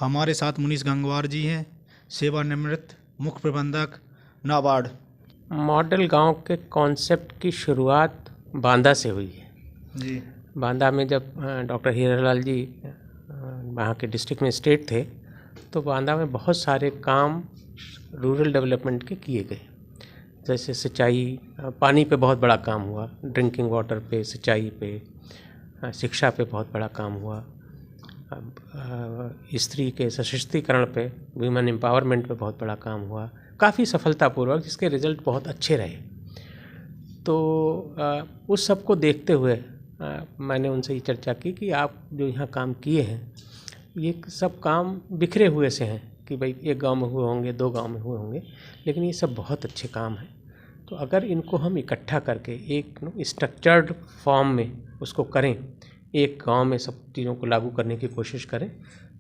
हमारे साथ मुनीश गंगवार जी हैं, सेवानिवृत्त मुख्य प्रबंधक नाबार्ड। मॉडल गांव के कॉन्सेप्ट की शुरुआत बांदा से हुई है जी। बांदा में जब डॉक्टर हीरालाल जी वहाँ के डिस्ट्रिक्ट मजिस्ट्रेट थे तो बांदा में बहुत सारे काम रूरल डेवलपमेंट के किए गए, जैसे सिंचाई, पानी पे बहुत बड़ा काम हुआ, ड्रिंकिंग वाटर पे, सिंचाई पे, शिक्षा पे बहुत बड़ा काम हुआ, स्त्री के सशक्तिकरण पे, वीमेन एम्पावरमेंट पे बहुत बड़ा काम हुआ, काफ़ी सफलतापूर्वक, जिसके रिज़ल्ट बहुत अच्छे रहे। तो उस सब को देखते हुए मैंने उनसे ये चर्चा की कि आप जो यहाँ काम किए हैं ये सब काम बिखरे हुए से हैं कि भाई एक गांव में हुए होंगे, 2 गांव में हुए होंगे, लेकिन ये सब बहुत अच्छे काम हैं। तो अगर इनको हम इकट्ठा करके एक स्ट्रक्चर्ड फॉर्म में उसको करें, एक गांव में सब चीज़ों को लागू करने की कोशिश करें,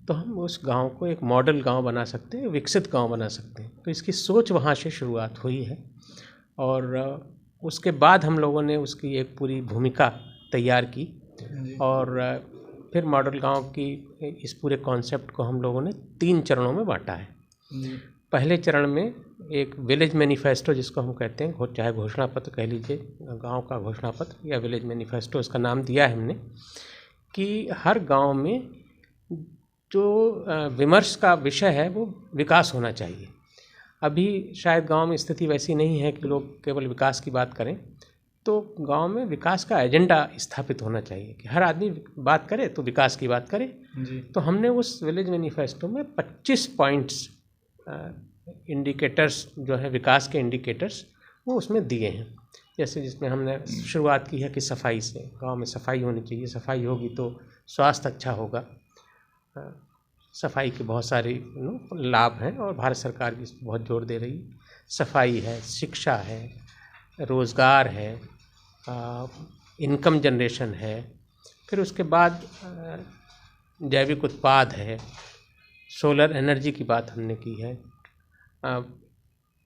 तो हम उस गांव को एक मॉडल गांव बना सकते हैं, विकसित गांव बना सकते हैं। तो इसकी सोच वहाँ से शुरुआत हुई है और उसके बाद हम लोगों ने उसकी एक पूरी भूमिका तैयार की और फिर मॉडल गांव की इस पूरे कॉन्सेप्ट को हम लोगों ने 3 चरणों में बांटा है। पहले चरण में एक विलेज मैनिफेस्टो जिसको हम कहते हैं, चाहे घोषणा पत्र कह लीजिए, गांव का घोषणा पत्र या विलेज मैनिफेस्टो इसका नाम दिया है हमने, कि हर गांव में जो विमर्श का विषय है वो विकास होना चाहिए। अभी शायद गांव में स्थिति वैसी नहीं है कि लोग केवल विकास की बात करें, तो गांव में विकास का एजेंडा स्थापित होना चाहिए कि हर आदमी बात करे तो विकास की बात करे जी। तो हमने उस विलेज मैनिफेस्टो में 25 पॉइंट्स इंडिकेटर्स जो है विकास के इंडिकेटर्स वो उसमें दिए हैं। जैसे जिसमें हमने शुरुआत की है कि सफाई से, गांव में सफाई होनी चाहिए, सफाई होगी तो स्वास्थ्य अच्छा होगा। सफाई के बहुत सारे लाभ हैं और भारत सरकार भी इस पर बहुत जोर दे रही है। सफाई है, शिक्षा है, रोज़गार है, इनकम जनरेशन है, फिर उसके बाद जैविक उत्पाद है, सोलर एनर्जी की बात हमने की है,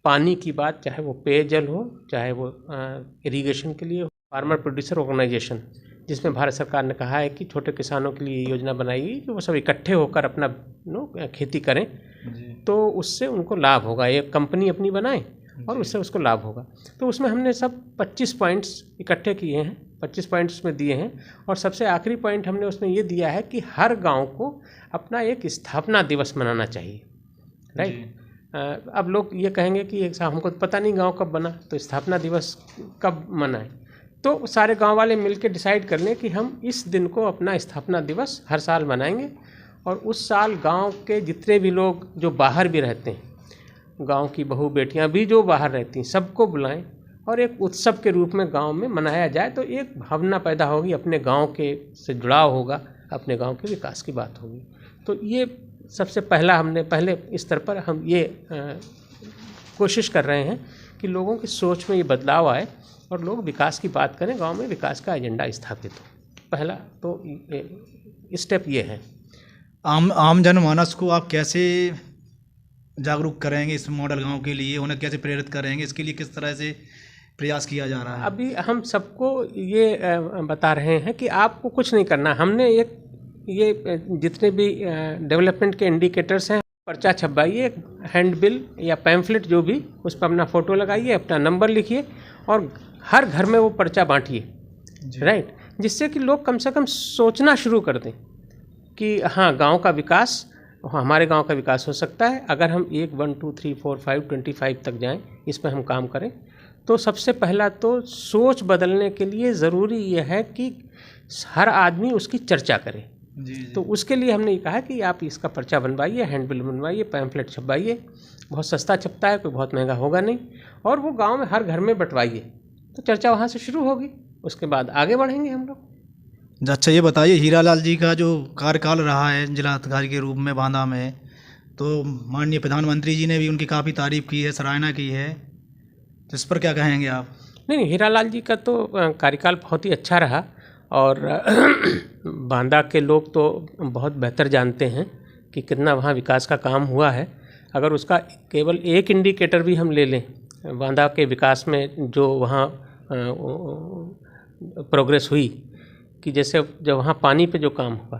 पानी की बात, चाहे वो पेयजल हो, चाहे वो इरिगेशन के लिए हो, फार्मर प्रोड्यूसर ऑर्गेनाइजेशन जिसमें भारत सरकार ने कहा है कि छोटे किसानों के लिए योजना बनाई गई कि वो सब इकट्ठे होकर अपना खेती करें तो उससे उनको लाभ होगा। एक कंपनी अपनी बनाए और उससे उसको लाभ होगा। तो उसमें हमने सब 25 पॉइंट्स इकट्ठे किए हैं, 25 पॉइंट्स में दिए हैं। और सबसे आखिरी पॉइंट हमने उसमें ये दिया है कि हर गांव को अपना एक स्थापना दिवस मनाना चाहिए, राइट। अब लोग ये कहेंगे कि एक हमको पता नहीं गांव कब बना, तो स्थापना दिवस कब मनाएं। तो सारे गांव वाले मिलकर डिसाइड कर लें कि हम इस दिन को अपना स्थापना दिवस हर साल मनाएंगे और उस साल गांव के जितने भी लोग जो बाहर भी रहते हैं, गांव की बहू बेटियां भी जो बाहर रहती हैं, सबको बुलाएं और एक उत्सव के रूप में गांव में मनाया जाए। तो एक भावना पैदा होगी, अपने गांव के से जुड़ाव होगा, अपने गांव के विकास की बात होगी। तो ये सबसे पहला हमने पहले स्तर पर हम ये कोशिश कर रहे हैं कि लोगों की सोच में ये बदलाव आए और लोग विकास की बात करें, गांव में विकास का एजेंडा स्थापित हो। पहला तो स्टेप ये है। आम जनमानस को आप कैसे जागरूक करेंगे इस मॉडल गांव के लिए, उन्हें कैसे प्रेरित करेंगे, इसके लिए किस तरह से प्रयास किया जा रहा है? अभी हम सबको ये बता रहे हैं कि आपको कुछ नहीं करना। हमने ये जितने भी डेवलपमेंट के इंडिकेटर्स हैं, पर्चा छपवाइए, हैंड बिल या पैम्फलेट जो भी, उस पर अपना फ़ोटो लगाइए, अपना नंबर लिखिए और हर घर में वो पर्चा बांटिए, राइट। जिससे कि लोग कम से कम सोचना शुरू कर दें कि हाँ, गांव का विकास, हमारे गांव का विकास हो सकता है अगर हम 1, 2, 3, 4, 5, 25 तक जाएं, इस पर हम काम करें। तो सबसे पहला तो सोच बदलने के लिए ज़रूरी यह है कि हर आदमी उसकी चर्चा करे। जी। तो उसके लिए हमने ये कहा कि आप इसका पर्चा बनवाइए, हैंड बिल बनवाइए, पैम्फलेट छपवाइए, बहुत सस्ता छपता है, कोई बहुत महंगा होगा नहीं, और वो गांव में हर घर में बंटवाइए। तो चर्चा वहाँ से शुरू होगी, उसके बाद आगे बढ़ेंगे हम लोग। अच्छा, ये बताइए, हीरालाल जी का जो कार्यकाल रहा है जिलाधिकारी के रूप में बांदा में, तो माननीय प्रधानमंत्री जी ने भी उनकी काफ़ी तारीफ़ की है, सराहना की है, तो इस पर क्या कहेंगे आप? नहीं, हीरालाल जी का तो कार्यकाल बहुत ही अच्छा रहा और बांदा के लोग तो बहुत बेहतर जानते हैं कि कितना वहाँ विकास का काम हुआ है। अगर उसका केवल एक इंडिकेटर भी हम ले लें, बांदा के विकास में जो वहाँ प्रोग्रेस हुई, कि जैसे जब वहाँ पानी पे जो काम हुआ,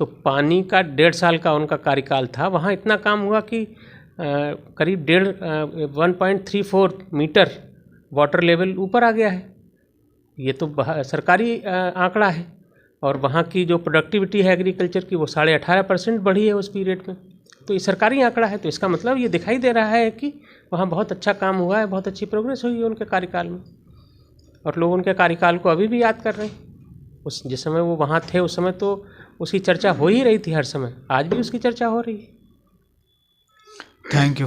तो पानी का 1.5 साल का उनका कार्यकाल था, वहाँ इतना काम हुआ कि करीब 1.34 मीटर वाटर लेवल ऊपर आ गया है। ये तो सरकारी आंकड़ा है। और वहाँ की जो प्रोडक्टिविटी है एग्रीकल्चर की वो 18.5% बढ़ी है उस पीरियड में। तो ये सरकारी आंकड़ा है, तो इसका मतलब ये दिखाई दे रहा है कि वहाँ बहुत अच्छा काम हुआ है, बहुत अच्छी प्रोग्रेस हुई है उनके कार्यकाल में। और लोग उनके कार्यकाल को अभी भी याद कर रहे हैं। जिस समय वो वहाँ थे उस समय तो उसकी चर्चा हो ही रही थी हर समय, आज भी उसकी चर्चा हो रही है। Thank you.